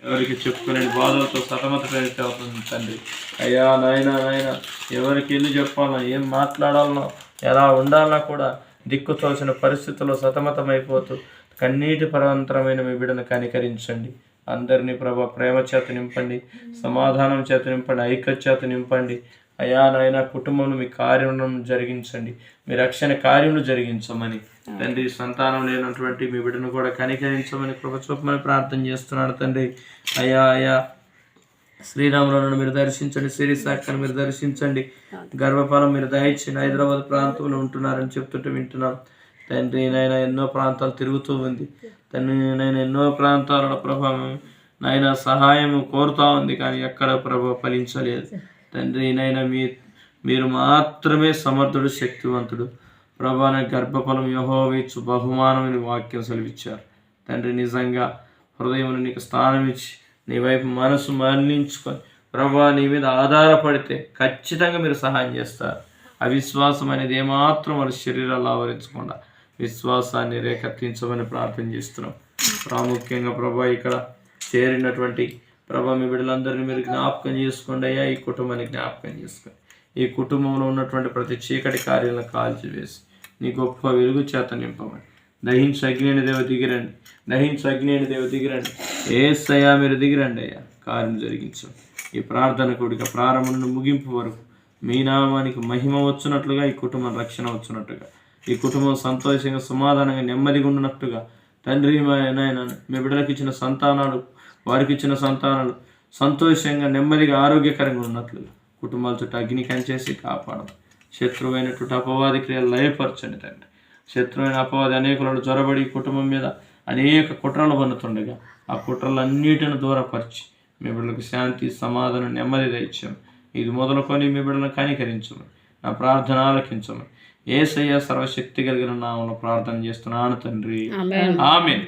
ఎవరికి చెప్పుకునే బాధలతో సతమతమైతే అవుతుంది తండ్రి. అయ్యా నాయనా ఎవరికి వెళ్ళి చెప్పాలన్నా, ఏం మాట్లాడాలనో, ఎలా ఉండాలన్నా కూడా దిక్కుతోసిన పరిస్థితుల్లో సతమతమైపోతూ కన్నీటి పరవంతరమైన మీ బిడ్డను కనికరించండి. అందరినీ ప్రభా ప్రేమ చేత నింపండి, సమాధానం చేత నింపండి, ఐక్యత చేత నింపండి. అయా నాయన కుటుంబంలో మీ కార్యం జరిగించండి, మీ రక్షణ కార్యములు జరిగించమని తండ్రి. సంతానం లేనటువంటి మీ బిడ్డను కూడా కనికరించమని కృప చూపమని ప్రార్థన చేస్తున్నాడు తండ్రి. అయా శ్రీరాములను మీరు దర్శించండి, సిరిసాక్కను మీరు దర్శించండి, గర్భఫలం మీరు దయచేయండి. హైదరాబాద్ ప్రాంతంలో ఉంటున్నారని చెప్తుంటే వింటున్నాం తండ్రి. నాయన ఎన్నో ప్రాంతాలు తిరుగుతూ ఉంది తండ్రి. నాయన ఎన్నో ప్రాంతాలలో ప్రభావం నాయన సహాయం కోరుతూ ఉంది, కానీ ఎక్కడ ప్రభావ ఫలించలేదు తండ్రి. నాయన మీరు మాత్రమే సమర్థుడు, శక్తివంతుడు ప్రభా. గర్భఫలం యెహోవా ఇచ్చు బహుమానమైన వాక్యం సెలవిచ్చారు తండ్రి. నిజంగా హృదయంలో నీకు స్థానం ఇచ్చి నీ వైపు మనసు మరలించుకొని ప్రభా నీ మీద ఆధారపడితే ఖచ్చితంగా మీరు సహాయం చేస్తారు. అవిశ్వాసం అనేది ఏమాత్రం వారి శరీరాలు ఆవరించకుండా విశ్వాసాన్ని రేకెత్తించమని ప్రార్థన చేస్తున్నాం. ప్రాముఖ్యంగా ప్రభా ఇక్కడ చేరినటువంటి ప్రభా మీ బిడ్డలందరినీ మీరు జ్ఞాపకం చేసుకోండి అయ్యా. ఈ కుటుంబాన్ని జ్ఞాపకం చేసుకోండి. ఈ కుటుంబంలో ఉన్నటువంటి ప్రతి చీకటి కార్యాలను కాల్చివేసి నీ గొప్ప వెలుగు చేత నింపమని. దహించి అగ్ని దేవ దిగిరండి, దహించి అగ్ని దేవ దిగిరండి. ఏసయ్యా మీరు దిగిరండి అయ్యా, కార్యం జరిగించండి. ఈ ప్రార్థన కూడిక ప్రారంభం నుండి ముగింపు వరకు మీ నామానికి మహిమ వచ్చినట్లుగా, ఈ కుటుంబం రక్షణ వచ్చినట్టుగా, ఈ కుటుంబం సంతోషంగా సమాధానంగా నెమ్మదిగా ఉన్నట్టుగా తండ్రి. నాయన మీ బిడ్డలకు ఇచ్చిన సంతానాలు, వారికి ఇచ్చిన సంతానాలు సంతోషంగా నెమ్మదిగా ఆరోగ్యకరంగా ఉన్నట్లుగా కుటుంబాల చుట్టూ అగ్ని కంచేసి కాపాడదు. శత్రువైనటువంటి అపవాది క్రియలు లయపరచండి తండ్రి. శత్రువైన అపవాది అనేకులను జ్వరబడి కుటుంబం మీద అనేక కుట్రలు పన్నుతుండగా ఆ కుట్రలన్నిటిని దూరపరిచి మీ బిడ్డలకు శాంతి, సమాధానం, నెమ్మది దయచేయము. ఇది మొదలుకొని మీ బిడ్డలను కనికరించమని, నా ప్రార్థన ఆలకించమని యేసయ్య సర్వశక్తి కలిగిన నామములో ప్రార్థన చేస్తున్నాను తండ్రి. ఆమేన్.